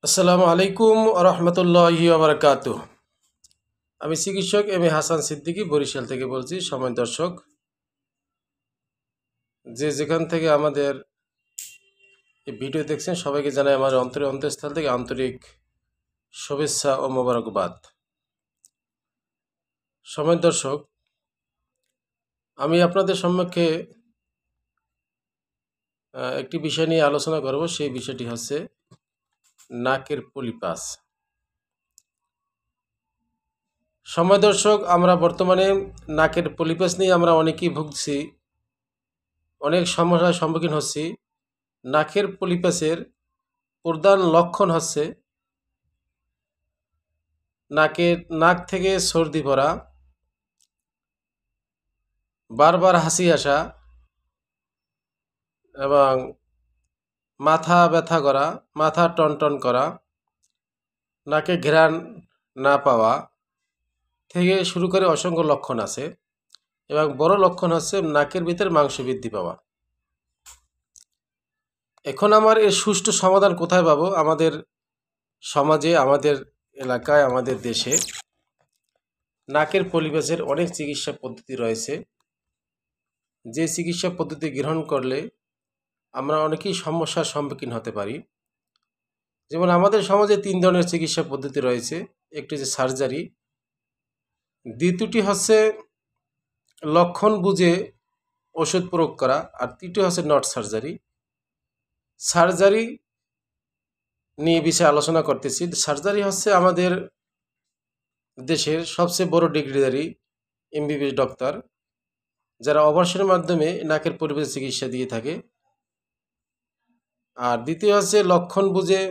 আসসালামু আলাইকুম রহমতুল্লাহি ওবরাকাতুহ। আমি চিকিৎসক এম এ হাসান সিদ্দিকী বরিশাল থেকে বলছি। সময় দর্শক, যে যেখান থেকে আমাদের এই ভিডিও দেখছেন সবাইকে জানাই আমার অন্তঃস্থল থেকে আন্তরিক শুভেচ্ছা ও মোবারকবাদ। সময় দর্শক, আমি আপনাদের সম্মুখে একটি বিষয় নিয়ে আলোচনা করব। সেই বিষয়টি হচ্ছে নাকের পলিপাস। সময় দর্শক, আমরা বর্তমানে নাকের পলিপাস নিয়ে আমরা অনেকেই ভুগছি, অনেক সমস্যার সম্মুখীন হচ্ছি। নাকের পলিপাসের প্রধান লক্ষণ হচ্ছে নাক থেকে সর্দি পড়া, বারবার হাসি আসা এবং মাথা ব্যথা করা, মাথা টনটন করা, নাকে ঘ্রাণ না পাওয়া থেকে শুরু করে অসংখ্য লক্ষণ আছে। এবং বড় লক্ষণ হচ্ছে নাকের ভিতরে মাংস বৃদ্ধি পাওয়া। এখন আমার এর সুষ্ঠু সমাধান কোথায় পাবো? আমাদের সমাজে, আমাদের এলাকায়, আমাদের দেশে নাকের পলিপাসের অনেক চিকিৎসা পদ্ধতি রয়েছে, যে চিকিৎসা পদ্ধতি গ্রহণ করলে আমরা অনেকেই সমস্যার সম্মুখীন হতে পারি। যেমন আমাদের সমাজে 3 ধরনের চিকিৎসা পদ্ধতি রয়েছে। একটি হচ্ছে সার্জারি, দ্বিতীয়টি হচ্ছে লক্ষণ বুঝে ওষুধ প্রয়োগ করা, আর তৃতীয় হচ্ছে নট সার্জারি। সার্জারি নিয়ে বিষয়ে আলোচনা করতেছি। সার্জারি হচ্ছে আমাদের দেশের সবচেয়ে বড় ডিগ্রিধারী এমবিবিএস ডক্টর, যারা অপারেশনের মাধ্যমে নাকের পরিবেশ চিকিৎসা দিয়ে থাকে। আর দ্বিতীয় হচ্ছে লক্ষণ বুঝে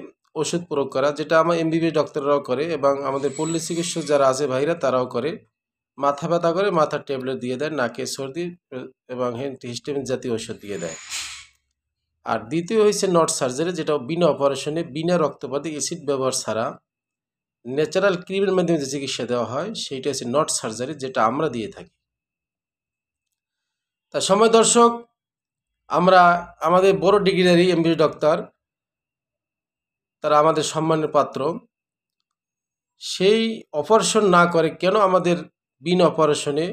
ওষুধ প্রয়োগ করা, যেটা আমার এমবিবিএস ডক্টররাও করে এবং আমাদের পল্লী চিকিৎসক যারা আছে ভাইরা তারাও করে। মাথা ব্যথা করে মাথার ট্যাবলেট দিয়ে দেয়, নাকে সর্দি এবং হিস্টামিন জাতীয় ওষুধ দিয়ে দেয়। আর দ্বিতীয় হচ্ছে নট সার্জারি, যেটা বিনা অপারেশনে, বিনা রক্তপাতে, অ্যাসিড ব্যবহার ছাড়া ন্যাচারাল ক্রিমের মাধ্যমে যে চিকিৎসা দেওয়া হয় সেইটা হচ্ছে নট সার্জারি, যেটা আমরা দিয়ে থাকি। তা সময় দর্শক, আমরা আমাদের বড় ডিগ্রিধারী এমবিবিএস ডক্টর, তারা আমাদের সম্মানের পাত্র। সেই অপারেশন না করে কেন আমাদের বিনা অপারেশনে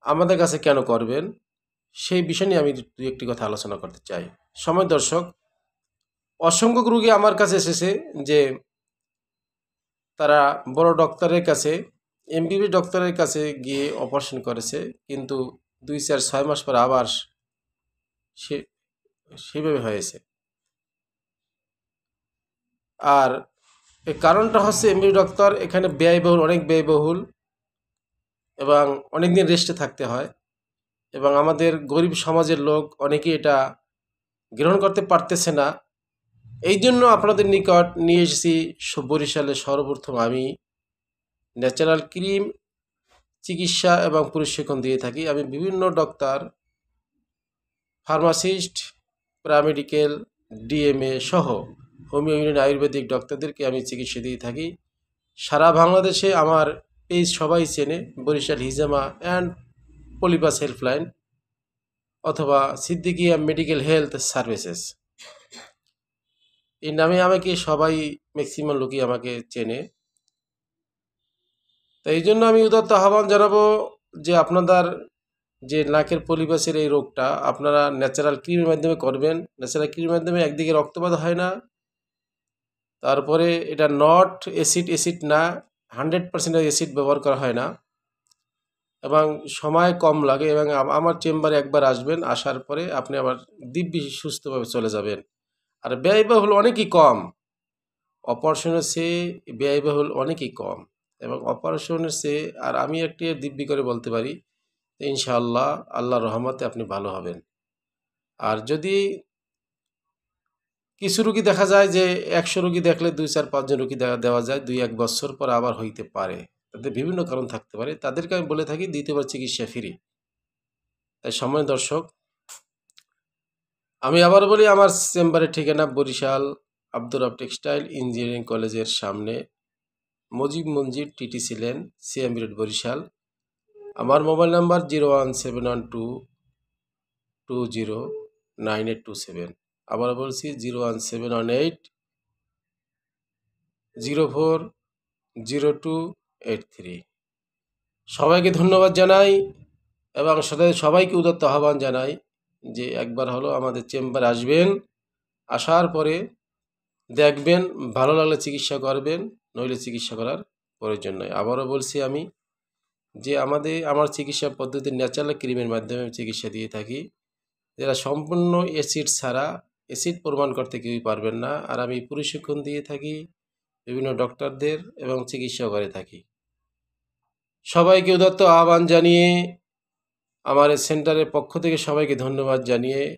আমাদের কাছে কেন করবেন, সেই বিষয় নিয়ে আমি দু একটি কথা আলোচনা করতে চাই। সময় দর্শক, অসংখ্য রোগী আমার কাছে এসেছে যে তারা বড় ডক্টরের কাছে, এমবিবিএস ডক্টরের কাছে গিয়ে অপারেশন করেছে, কিন্তু 2, 4, 6 মাস পর আবার সে সেভাবে হয়েছে। আর এর কারণটা হচ্ছে এমবিবিএস ডক্টর এখানে ব্যয়বহুল, অনেক ব্যয়বহুল এবং অনেক দিন রেস্টে থাকতে হয়, এবং আমাদের গরিব সমাজের লোক অনেকেই এটা গ্রহণ করতে পারতেছে না। এই জন্য আপনাদের নিকট নিয়ে এসেছি বরিশালে সর্বপ্রথম আমি ন্যাচারাল ক্রিম চিকিৎসা এবং প্রশিক্ষণ দিয়ে থাকি। আমি বিভিন্ন ডক্টর, ফার্মাসিস্ট, প্যারামেডিক্যাল, ডিএমএ সহ হোমিও ইউনানি আয়ুর্বেদিক ডক্টরদেরকে আমি চিকিৎসা দিয়ে থাকি। সারা বাংলাদেশে আমার পেজ সবাই চেনে, বরিশাল হিজামা অ্যান্ড পলিপাস হেল্পলাইন অথবা সিদ্দিকিয়া মেডিকেল হেলথ সার্ভিসেস, এই নামে আমাকে সবাই, ম্যাক্সিমাম লোকই আমাকে চেনে। তো এই জন্য আমি উদাত্ত আহ্বান জানাবো যে আপনাদের যে নাকের পলিপাসের এই রোগটা আপনারা ন্যাচারাল ক্রিমের মাধ্যমে করবেন। ন্যাচারাল ক্রিমের মাধ্যমে একদিকে রক্তপাত হয় না, তারপরে এটা নট অ্যাসিড না, 100% অ্যাসিড ব্যবহার করা হয় না, এবং সময় কম লাগে। এবং আমার চেম্বারে একবার আসবেন, আসার পরে আপনি আবার দিব্যি সুস্থভাবে চলে যাবেন। আর ব্যয়বহুল অনেকই কম, অপারেশনের চেয়ে ব্যয়বহুল অনেকই কম, এবং অপারেশনের চেয়ে, আর আমি একটি দিব্যি করে বলতে পারি ইনশাআল্লাহ আল্লাহর রহমতে আপনি ভালো হবেন। আর যদি কিছু রোগী দেখা যায় যে 100 রোগী দেখলে 2, 4, 5 জন রোগী দেওয়া যায়, 2-1 বছর পর আবার হইতে পারে, তাদের বিভিন্ন কারণ থাকতে পারে, তাদেরকে আমি বলে থাকি দ্বিতীয়বার চিকিৎসা ফ্রি। তাই সময় দর্শক, আমি আবার বলি আমার চেম্বারের ঠিকানা বরিশাল আব্দুর রব টেক্সটাইল ইঞ্জিনিয়ারিং কলেজের সামনে, Mujib Manzil, TTC lane, CMB road, Barishal. আমার মোবাইল নাম্বার 01712 209827। আবার বলছি 01718 040283। সবাইকে ধন্যবাদ জানাই এবং সবাইকে উদাত্ত আহ্বান জানাই যে একবার হলো আমাদের চেম্বারে আসবেন, আসার পরে দেখবেন, ভালো লাগলে চিকিৎসা করবেন, নইলে চিকিৎসা করার প্রয়োজন নয়। আবারও বলছি আমি যে আমার চিকিৎসা পদ্ধতি ন্যাচারাল ক্রিমের মাধ্যমে আমি চিকিৎসা দিয়ে থাকি, যেটা সম্পূর্ণ অ্যাসিড ছাড়া। অ্যাসিড প্রমাণ করতে কেউই পারবেন না। আর আমি প্রশিক্ষণ দিয়ে থাকি বিভিন্ন ডক্টরদের এবং চিকিৎসা করে থাকি। সবাইকে উদাত্ত আহ্বান জানিয়ে আমার এই সেন্টারের পক্ষ থেকে সবাইকে ধন্যবাদ জানিয়ে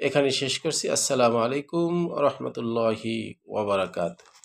এখানে শেষ করছি। আসসালামু আলাইকুম রহমতুল্লাহি ওয়া বারাকাতুহু।